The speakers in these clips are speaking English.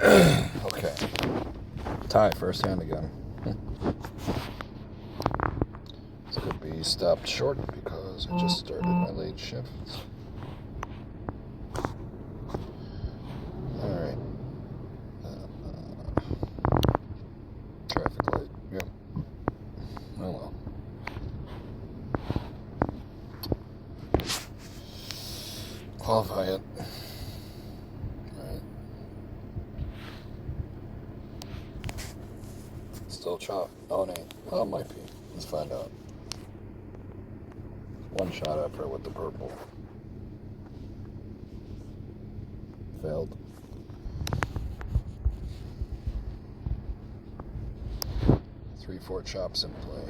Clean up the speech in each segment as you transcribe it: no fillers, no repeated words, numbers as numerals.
Okay. Tie, first hand again. This could be stopped short because I just started my late shift. Alright. Traffic light. Yep. Oh well. Qualify it. Alright. Still chop. Oh, it ain't. Well, it might be. Let's find out. One shot after with the purple. Failed. 3-4 chops in play.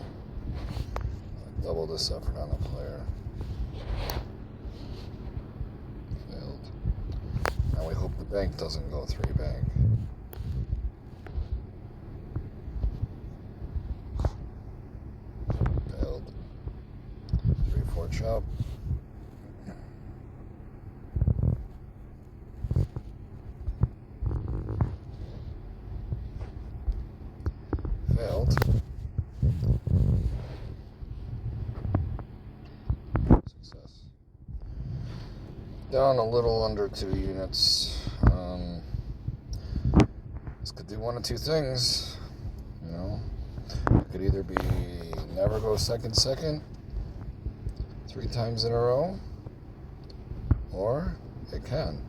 Double this effort on the player. Failed. Now we hope the bank doesn't go 3 bank. Failed. 3-4 chop. Failed. Success. Down a little under 2 units. This could do one of two things. You know, it could either be never go second 3 times in a row, or it can.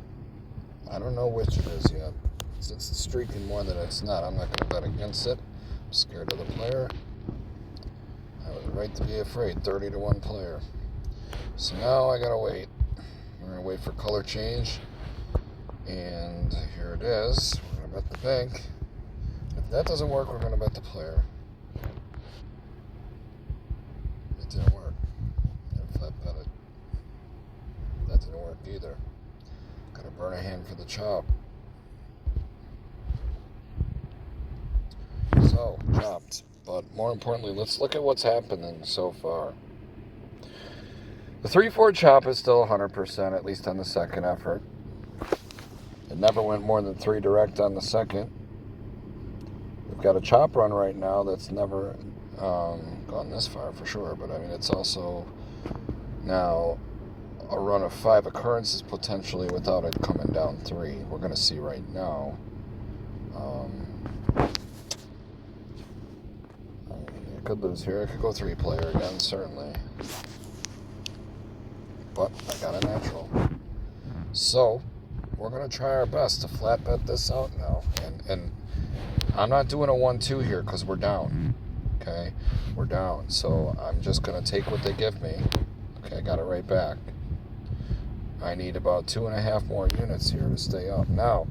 I don't know which it is yet. Since it's streaking more than it's not, I'm not going to bet against it. I'm scared of the player. I was right to be afraid. 30-1 player. So now I gotta wait. We're gonna wait for color change, and here it is. We're gonna bet the bank. If that doesn't work, we're gonna bet the player. It didn't work. I flat bet it. That didn't work either. Gotta burn a hand for the chop. So, chopped. But more importantly, let's look at what's happening so far. The 3-4 chop is still 100%, at least on the second effort. It never went more than 3 direct on the second. We've got a chop run right now that's never gone this far for sure, but I mean, it's also now a run of 5 occurrences potentially without it coming down 3. We're going to see right now. I could lose here. I could go 3 player again, certainly. But I got a natural. So, we're going to try our best to flat bet this out now. And I'm not doing a 1-2 here because we're down. Okay? We're down. So, I'm just going to take what they give me. Okay, I got it right back. I need about 2.5 more units here to stay up. Now,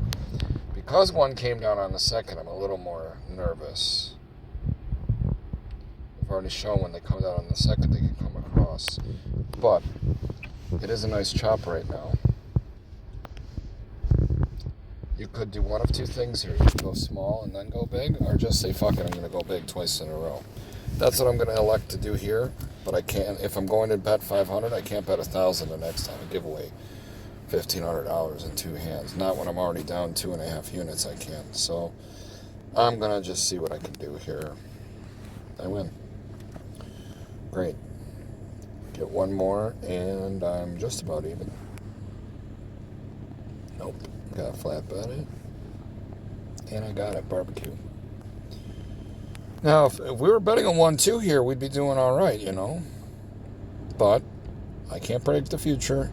because 1 came down on the second, I'm a little more nervous. I've already shown when they come down on the second, they can come across. But it is a nice chop right now. You could do one of 2 things here. You could go small and then go big, or just say, fuck it, I'm going to go big twice in a row. That's what I'm going to elect to do here, but I can't, if I'm going to bet 500, I can't bet 1,000 the next time and give away $1,500 in 2 hands. Not when I'm already down 2.5 units, I can't. So I'm going to just see what I can do here. I win. Great. Get 1 more, and I'm just about even. Nope. Got a flat bet it. And I got it. Barbecue. Now, if we were betting a 1-2 here, we'd be doing all right, you know. But I can't predict the future.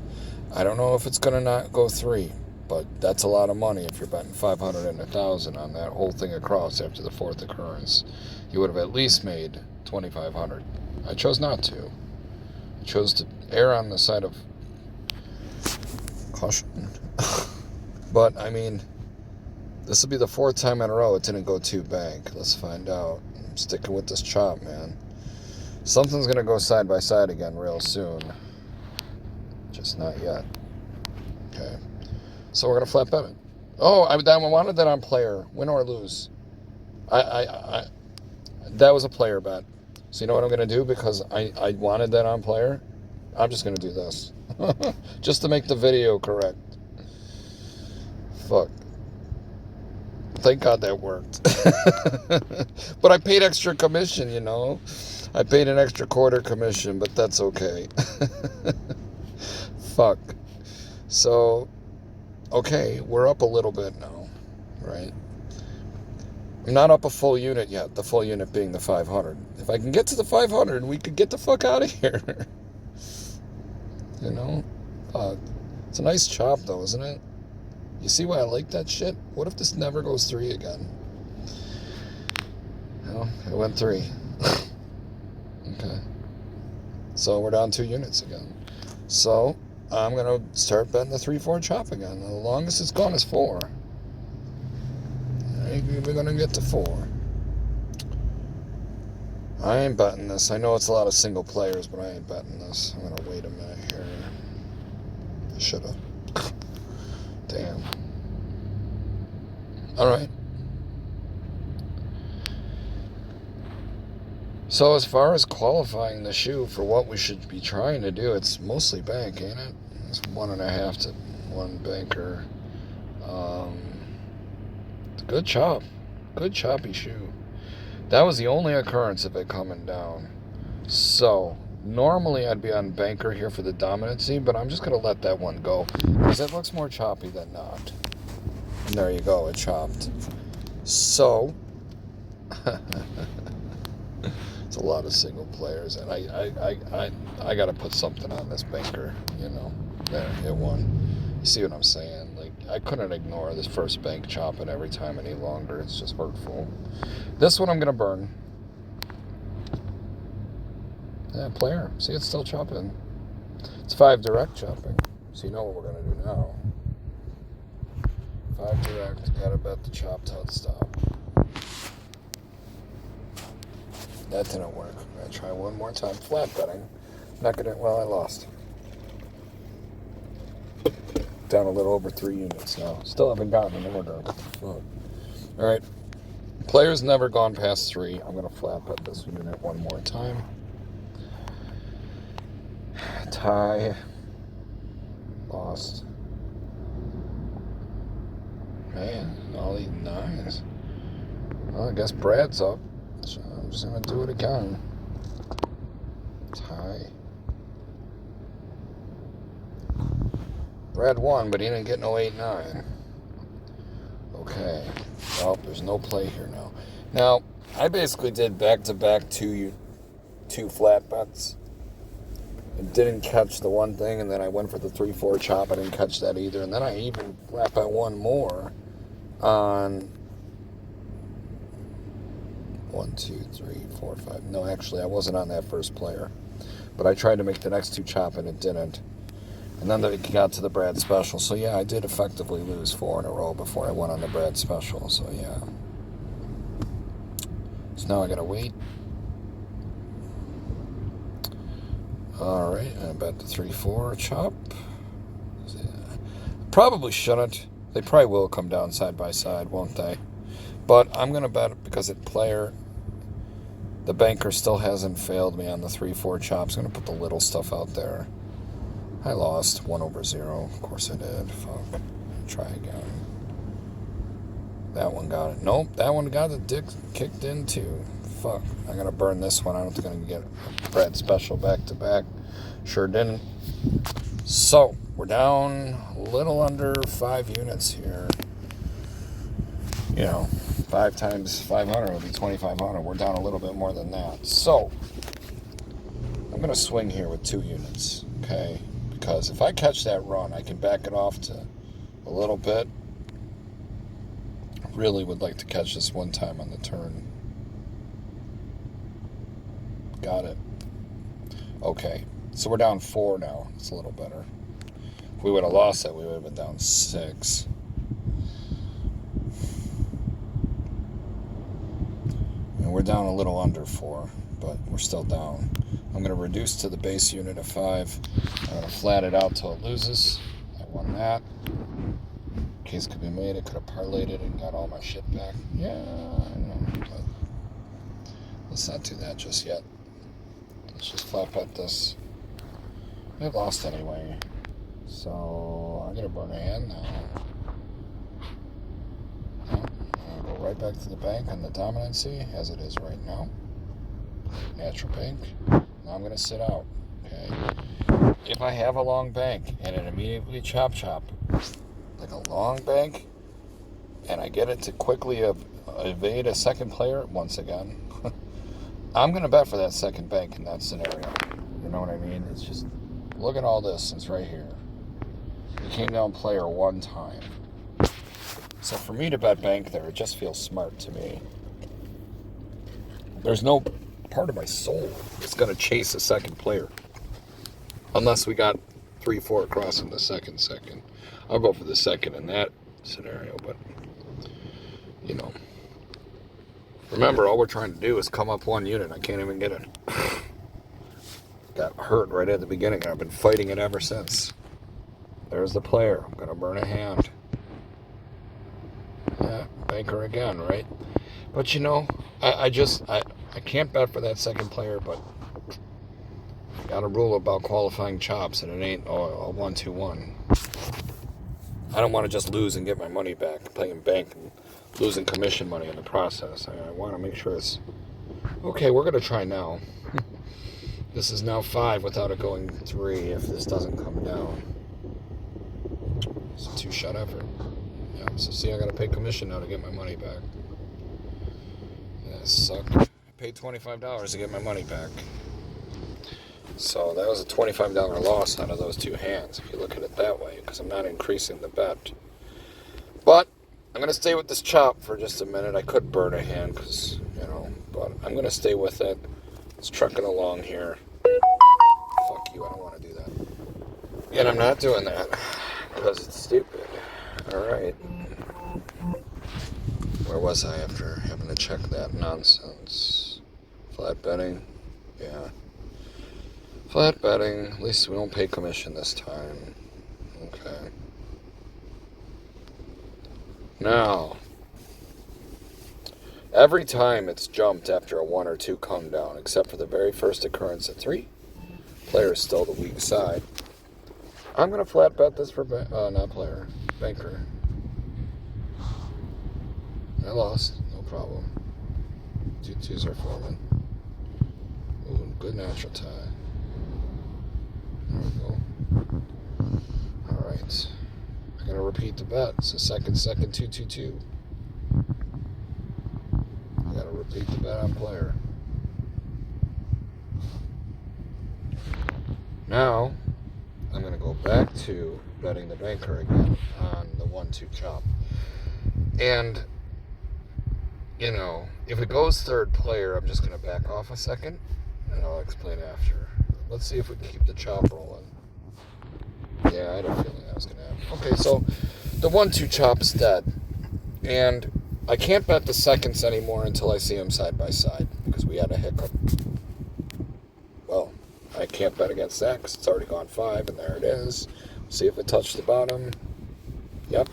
I don't know if it's going to not go 3. But that's a lot of money if you're betting 500 and 1,000 on that whole thing across after the 4th occurrence. You would have at least made 2,500. I chose not to. Chose to err on the side of caution. But, I mean, this will be the 4th time in a row it didn't go 2 bank. Let's find out. I'm sticking with this chop, man. Something's going to go side by side again real soon. Just not yet. Okay. So we're going to flat bet it. Oh, I wanted that on player. Win or lose. That was a player bet. So you know what I'm going to do? Because I wanted that on player, I'm just going to do this. Just to make the video correct. Fuck. Thank God that worked. But I paid extra commission, you know. I paid an extra quarter commission, but that's okay. Fuck. So, okay, we're up a little bit now, right? I'm not up a full unit yet, the full unit being the 500. If I can get to the 500, we could get the fuck out of here. You know? It's a nice chop, though, isn't it? You see why I like that shit? What if this never goes 3 again? No, it went 3. Okay. So we're down 2 units again. So I'm going to start betting the 3-4 chop again. The longest it's gone is 4. We're going to get to 4. I ain't betting this. I know it's a lot of single players, but I ain't betting this. I'm going to wait a minute here. I should have. Damn. Alright. So as far as qualifying the shoe for what we should be trying to do, it's mostly bank, ain't it? It's 1.5 to 1 banker. It's a good chop. Good choppy shoe. That was the only occurrence of it coming down. So, normally I'd be on banker here for the dominancy, but I'm just going to let that one go, because it looks more choppy than not. And there you go, it chopped. So, it's a lot of single players, and I got to put something on this banker, you know. There, it won. You see what I'm saying? Like, I couldn't ignore this first bank chopping every time any longer. It's just hurtful. This one I'm going to burn. Yeah, player. See, it's still chopping. It's 5 direct chopping. So you know what we're going to do now. 5 direct. Gotta bet the chop till it stop. That didn't work. I'm going to try one more time. Flat betting. Not going to... Well, I lost. Down a little over 3 units now. Still haven't gotten an order. What the fuck? Alright. Player's never gone past 3. I'm going to flat bet this unit one more time. Tie. Lost. Man, all these 9s. Well, I guess Brad's up. So I'm just going to do it again. Tie. Brad won, but he didn't get no 8-9. Okay. Well, there's no play here now. Now, I basically did back-to-back two flat bets. I didn't catch the one thing, and then I went for the 3-4 chop. I didn't catch that either. And then I even flat bet one more on 1, 2, 3, 4, 5. No, actually, I wasn't on that first player. But I tried to make the next 2 chop, and it didn't. And then it got to the Brad Special. So, yeah, I did effectively lose 4 in a row before I went on the Brad Special. So, yeah. So now I got to wait. Alright, I bet the 3-4 chop. Probably shouldn't. They probably will come down side by side, won't they? But I'm going to bet it because it player... The banker still hasn't failed me on the 3-4 chops. I'm going to put the little stuff out there. I lost 1/0. Of course I did. Fuck. Try again. That one got it. Nope, that one got the dick kicked in too. Fuck. I gotta burn this one. I don't think I'm gonna get a Brad Special back to back. Sure didn't. So, we're down a little under 5 units here. You know, 5 times 500 would be 2,500. We're down a little bit more than that. So, I'm gonna swing here with 2 units. Okay? Because if I catch that run, I can back it off to a little bit. I really would like to catch this one time on the turn. Got it. Okay, so we're down 4 now. It's a little better. If we would have lost that, we would have been down 6. And we're down a little under 4, but we're still down. I'm going to reduce to the base unit of 5. I'm going to flat it out till it loses. I won that. Case could be made. I could have parlayed it and got all my shit back. Yeah, I know. But let's not do that just yet. Let's just flat bet this. I've lost anyway. So I'm going to burn a hand now. right back to the bank on the dominancy as it is right now. Natural bank. Now I'm going to sit out. Okay. If I have a long bank and it immediately chop, like a long bank, and I get it to quickly evade a second player once again, I'm going to bet for that second bank in that scenario. You know what I mean? It's just, look at all this. It's right here. He came down player one time. So for me to bet bank there, it just feels smart to me. There's no part of my soul that's going to chase a second player. Unless we got 3-4 across in the second. I'll go for the second in that scenario, but, you know. Remember, all we're trying to do is come up one unit. I can't even get it. Got hurt right at the beginning, and I've been fighting it ever since. There's the player. I'm going to burn a hand. Yeah, banker again, right? But, you know, I can't bet for that second player, but got a rule about qualifying chops, and it ain't a 1-2-1. I don't want to just lose and get my money back, playing bank and losing commission money in the process. I want to make sure it's... Okay, we're going to try now. This is now 5 without it going 3 if this doesn't come down. It's a 2-shot effort. Yeah, so see, I got to pay commission now to get my money back. Yeah, sucked. I paid $25 to get my money back. So that was a $25 loss out of those 2 hands, if you look at it that way, because I'm not increasing the bet. But I'm going to stay with this chop for just a minute. I could burn a hand, because, you know, but I'm going to stay with it. It's trucking along here. Fuck you, I don't want to do that. And I'm not doing that, because it's stupid. Alright. Where was I after having to check that nonsense? Flat betting? Yeah. Flat betting. At least we don't pay commission this time. Okay. Now, every time it's jumped after a 1 or 2 come down, except for the very first occurrence at 3, player is still the weak side. I'm going to flat bet this for, not player, banker. I lost, no problem. 2-2s are forming. Ooh, good natural tie. There we go. Alright. I'm going to repeat the bet. It's a second, 2-2-2. I got to repeat the bet on player. Now, I'm going to go back to betting the banker again on the 1-2 chop. And, you know, if it goes third player, I'm just going to back off a second, and I'll explain after. Let's see if we can keep the chop rolling. Yeah, I had a feeling that was going to happen. Okay, so the 1-2 chop's dead. And I can't bet the seconds anymore until I see them side by side, because we had a hiccup. Well, I can't bet against that because it's already gone 5, and there it is. See if it touched the bottom. Yep.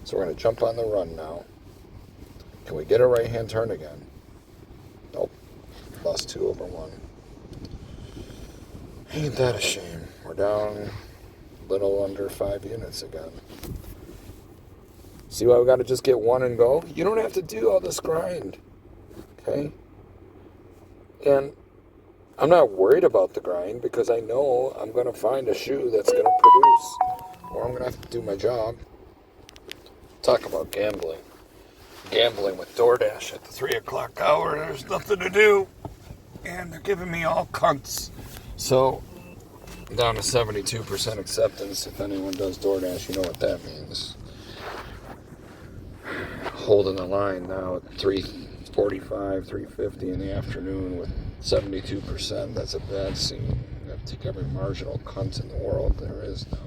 So we're going to jump on the run now. Can we get a right-hand turn again? Nope. Lost 2/1. Ain't that a shame? We're down a little under 5 units again. See why we got to just get 1 and go? You don't have to do all this grind. Okay? And I'm not worried about the grind because I know I'm going to find a shoe that's going to produce. Or I'm going to have to do my job. Talk about gambling. Gambling with DoorDash at the 3 o'clock hour. There's nothing to do. And they're giving me all cunts. So, I'm down to 72% acceptance. If anyone does DoorDash, you know what that means. Holding the line now at 3:45, 3:50 in the afternoon with 72%. That's a bad scene. You have to take every marginal cunt in the world there is now.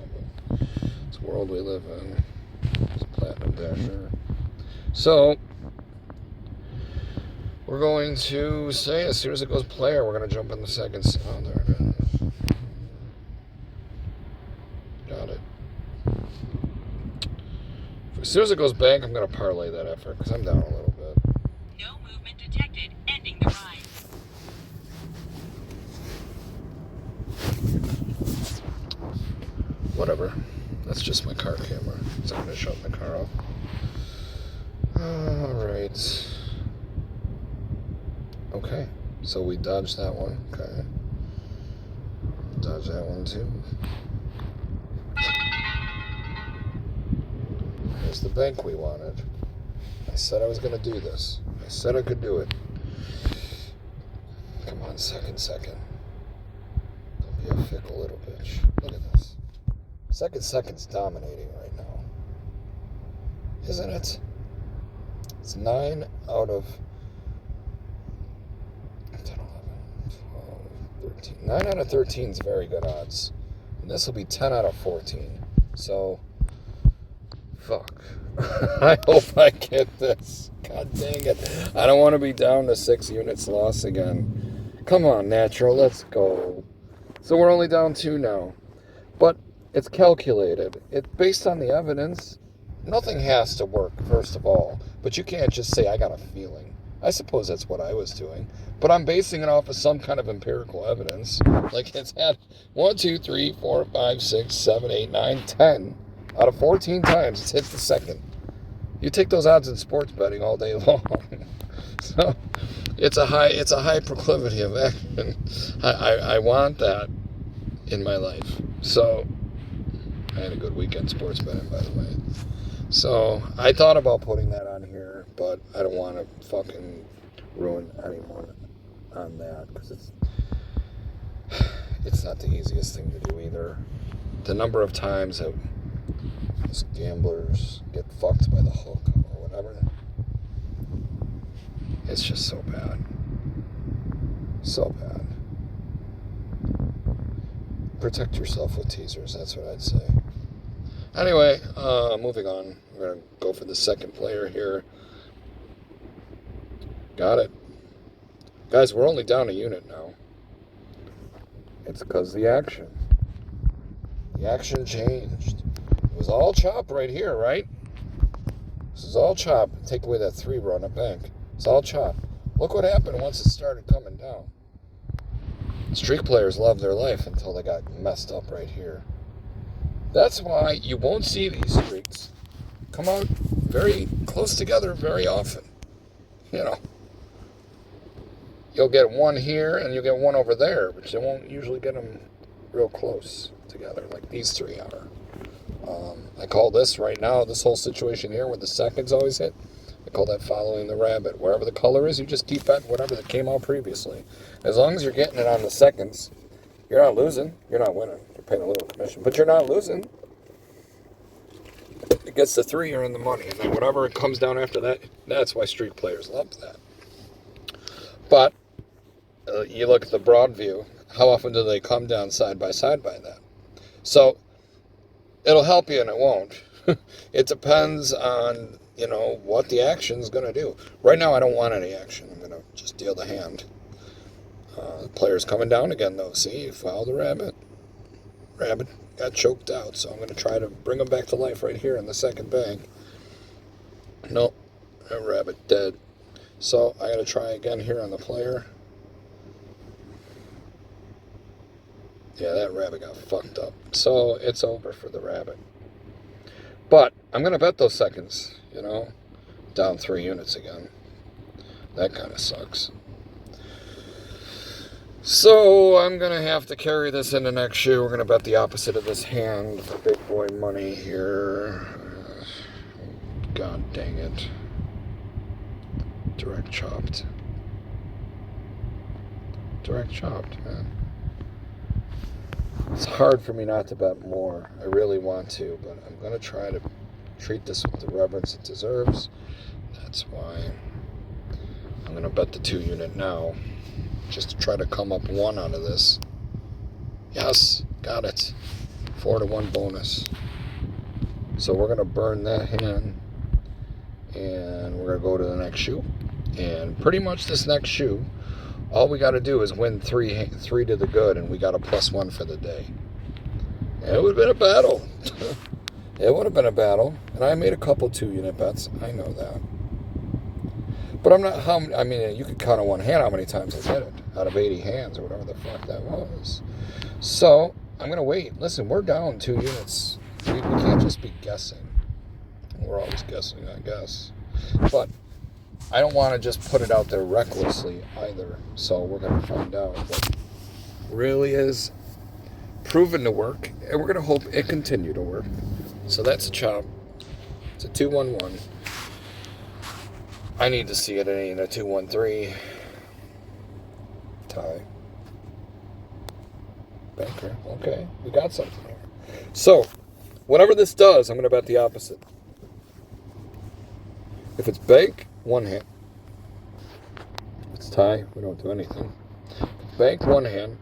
But it's the world we live in. It's a platinum dasher. So, we're going to say as soon as it goes player, we're going to jump in the second. Oh, there it is. Got it. As soon as it goes bank, I'm going to parlay that effort because I'm down a little bit. No movement detected. Ending the ride. Whatever. That's just my car camera. So I'm going to shut my car off. Alright. Okay. So we dodged that one. Okay. Dodge that one too. There's the bank we wanted. I said I was going to do this. I said I could do it. Come on, second. Don't be a fickle little bitch. Look at this. Second's dominating right now. Isn't it? It's 9 out of 10, 11, 12, 13. 9 out of 13 is very good odds. And this will be 10 out of 14. So, fuck. I hope I get this. God dang it. I don't want to be down to 6 units loss again. Come on, Natural, let's go. So we're only down 2 now. But it's calculated. It's based on the evidence. Nothing has to work, first of all. But you can't just say, I got a feeling. I suppose that's what I was doing. But I'm basing it off of some kind of empirical evidence. Like it's had 1, 2, 3, 4, 5, 6, 7, 8, 9, 10. Out of 14 times, it's hit the second. You take those odds in sports betting all day long. So it's a high proclivity of action. I want that in my life. So I had a good weekend sports betting, by the way. So I thought about putting that on here, but I don't want to fucking ruin anyone on that because it's not the easiest thing to do either. The number of times that gamblers get fucked by the hook or whatever, it's just so bad. So bad. Protect yourself with teasers, that's what I'd say. Anyway, moving on. We're going to go for the second player here. Got it. Guys, we're only down a unit now. It's because the action. The action changed. It was all chop right here, right? This is all chop. Take away that 3 run at bank. It's all chop. Look what happened once it started coming down. Streak players loved their life until they got messed up right here. That's why you won't see these streaks come out very close together very often. You know, you'll get one here and you'll get one over there, but you won't usually get them real close together like these 3 are. I call this right now, this whole situation here where the seconds always hit, I call that following the rabbit. Wherever the color is, you just keep betting whatever that came out previously. As long as you're getting it on the seconds, you're not losing, you're not winning. You're paying a little commission, but you're not losing. It gets the 3, you're in the money, and then whatever it comes down after that, that's why streak players love that. But you look at the broad view, how often do they come down side by that? So it'll help you and it won't. It depends on, you know, what the action's going to do. Right now I don't want any action. I'm going to just deal the hand. The player's coming down again though. See, you fouled the rabbit. Rabbit got choked out, so I'm going to try to bring him back to life right here in the second bank. Nope, that rabbit dead. So I got to try again here on the player. Yeah, that rabbit got fucked up. So it's over for the rabbit. But I'm going to bet those seconds, you know. Down 3 units again. That kind of sucks. So I'm going to have to carry this into next shoe. We're going to bet the opposite of this hand for big boy money here. God dang it. Direct chopped. Direct chopped, man. It's hard for me not to bet more. I really want to, but I'm going to try to treat this with the reverence it deserves. That's why I'm going to bet the 2 unit now, just to try to come up 1 out of this. Yes, got it. 4-1 bonus. So we're going to burn that hand, and we're going to go to the next shoe. And pretty much this next shoe, all we got to do is win 3 to the good, and we got a +1 for the day. And it would have been a battle. It would have been a battle. And I made a couple 2 unit bets. I know that. But I'm not, I mean, you could count on one hand how many times I did it. Out of 80 hands or whatever the fuck that was. So, I'm going to wait. Listen, we're down 2 units. We can't just be guessing. We're always guessing, I guess. But I don't want to just put it out there recklessly either. So we're going to find out what really is proven to work, and we're going to hope it continue to work. So that's a chop. It's a 211. I need to see it in a 213. Tie. Banker. Okay, we got something here. So, whatever this does, I'm going to bet the opposite. If it's bank, one hand. If it's tie, we don't do anything. Bank, one hand.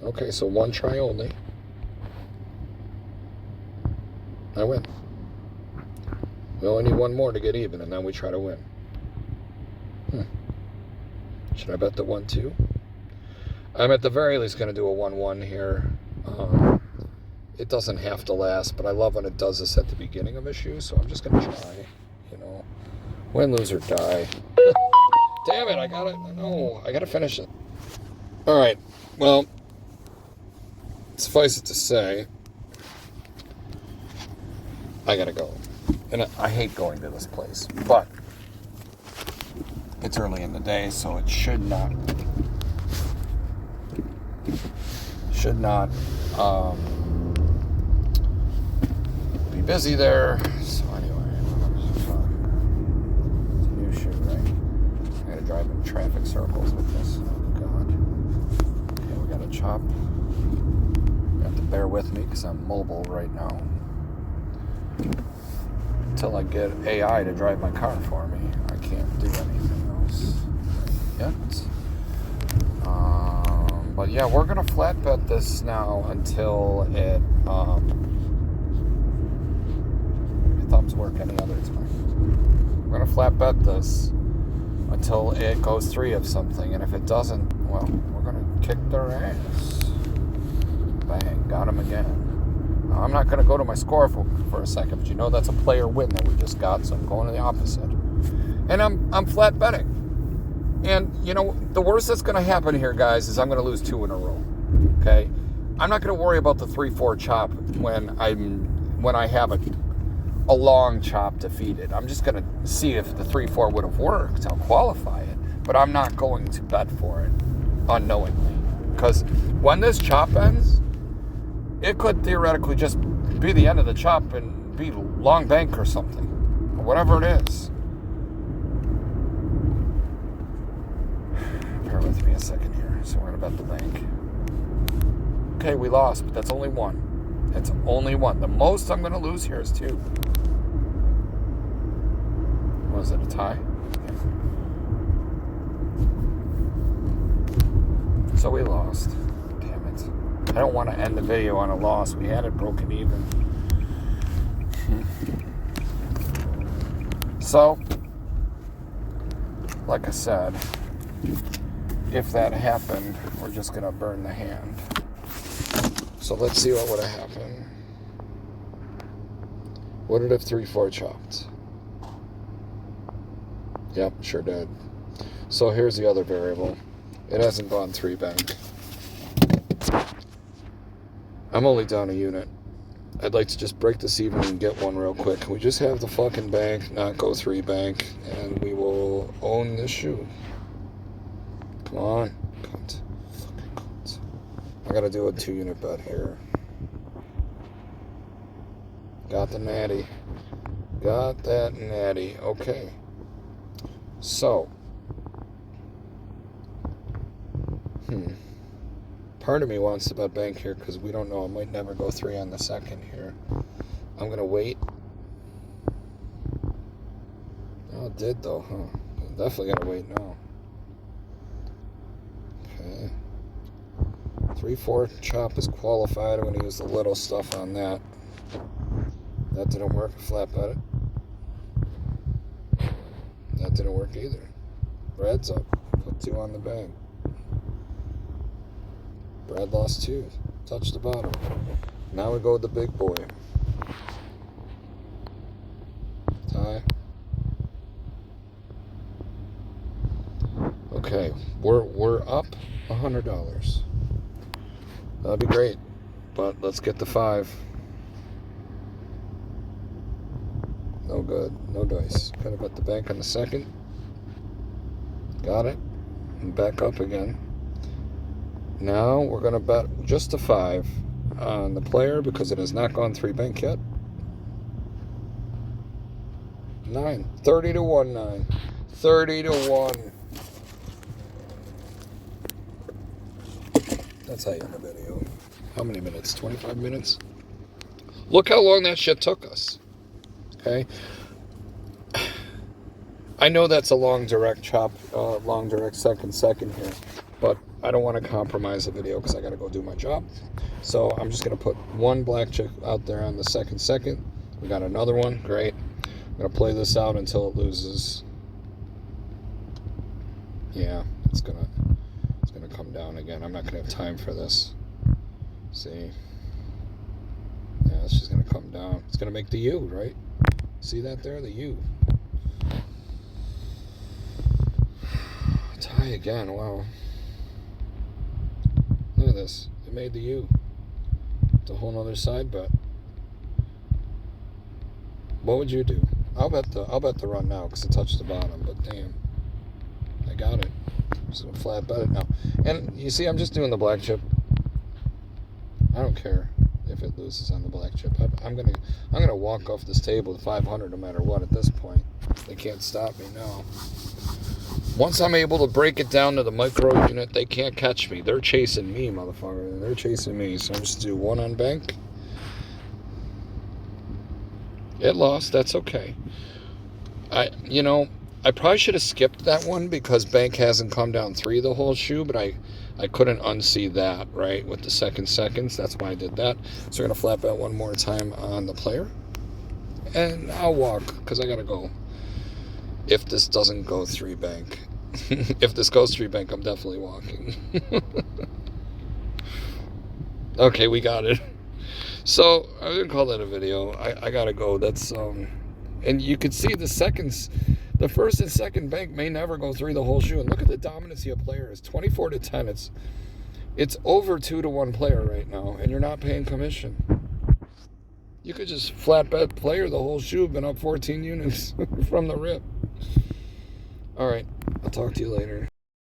Okay, so one try only. I win. We only need one more to get even, and then we try to win. Should I bet the 1-2? I'm at the very least going to do a 1-1 here. It doesn't have to last, but I love when it does this at the beginning of a shoe, so I'm just going to try. Win, lose, or die. Damn it, I got to finish it. All right, well, suffice it to say, I got to go. And I hate going to this place, but it's early in the day, so it should not be busy there. So anyway, it's a new shoe, right? I gotta drive in traffic circles with this. Oh God. Okay, we got a chop. You have to bear with me because I'm mobile right now. Until I get AI to drive my car for me, I can't do anything else yet. But yeah, we're gonna flat bet this now until it. My thumbs work any other time. We're gonna flat bet this until it goes 3 of something, and if it doesn't, well, we're gonna kick their ass. Bang, got him again. I'm not going to go to my score for a second, but that's a player win that we just got, so I'm going to the opposite. And I'm flat betting. And, the worst that's going to happen here, guys, is I'm going to lose 2 in a row. Okay? I'm not going to worry about the 3-4 chop when I have a long chop defeated. I'm just going to see if the 3-4 would have worked. I'll qualify it. But I'm not going to bet for it unknowingly. Because when this chop ends, it could theoretically just be the end of the chop and be long bank or something. Or whatever it is. Bear with me a second here. So we're going to bet the bank. Okay, we lost, but that's only 1. It's only 1. The most I'm going to lose here is 2. Was it a tie? Yeah. So we lost. I don't want to end the video on a loss. We had it broken even. So, like I said, if that happened, we're just going to burn the hand. So let's see what would have happened. What did if 3-4 chopped? Yep, sure did. So here's the other variable. It hasn't gone 3 bank. I'm only down a unit. I'd like to just break this even and get one real quick. Can we just have the fucking bank, not go 3 bank, and we will own this shoe. Come on. Cunt. Fucking cunt. I gotta do a 2-unit bet here. Got the natty. Got that natty. Okay. So. Part of me wants to bet bank here because we don't know. It might never go 3 on the second here. I'm going to wait. Oh, it did though, huh? Definitely got to wait now. Okay. 3-4 chop is qualified. I'm going to use the little stuff on that. That didn't work. Flat bet it. That didn't work either. Brad's up. Put 2 on the bank. Brad lost 2. Touch the bottom. Now we go with the big boy. Tie. Okay, we're up $100. That'd be great, but let's get the 5. No good. No dice. Gotta bet the bank on the second. Got it. And back up again. Now we're going to bet just a 5 on the player because it has not gone 3 bank yet. 9. 30 to 1, 9. 30 to 1. That's how you end the video. How many minutes? 25 minutes? Look how long that shit took us. Okay? I know that's a long direct chop, long direct second here, but I don't want to compromise the video because I got to go do my job. So I'm just going to put one black chip out there on the second. We got another one. Great. I'm going to play this out until it loses. Yeah, it's gonna come down again. I'm not going to have time for this. See? Yeah, it's just going to come down. It's going to make the U, right? See that there? The U. Tie again. Wow. Look at this. It made the U. It's a whole nother side bet. What would you do? I'll bet the run now because it touched the bottom. But damn, I got it. Just gonna flat bet it now. And you see, I'm just doing the black chip. I don't care if it loses on the black chip. I'm gonna walk off this table with 500 no matter what. At this point, they can't stop me now. Once I'm able to break it down to the micro unit, they can't catch me. They're chasing me, motherfucker. They're chasing me. So I'm just do 1 on bank. It lost. That's okay. I probably should have skipped that one because bank hasn't come down 3 the whole shoe, but I couldn't unsee that, right, with the seconds. That's why I did that. So we're going to flat bet one more time on the player. And I'll walk because I got to go. If this doesn't go 3 bank. If this goes 3 bank, I'm definitely walking. Okay, we got it. So, I'm going to call that a video. I got to go. That's, and you can see the seconds, the first and second bank may never go 3 the whole shoe. And look at the dominancy of players. 24 to 10. It's over 2 to 1 player right now, and you're not paying commission. You could just flat bet player the whole shoe, been up 14 units from the rip. All right, I'll talk to you later.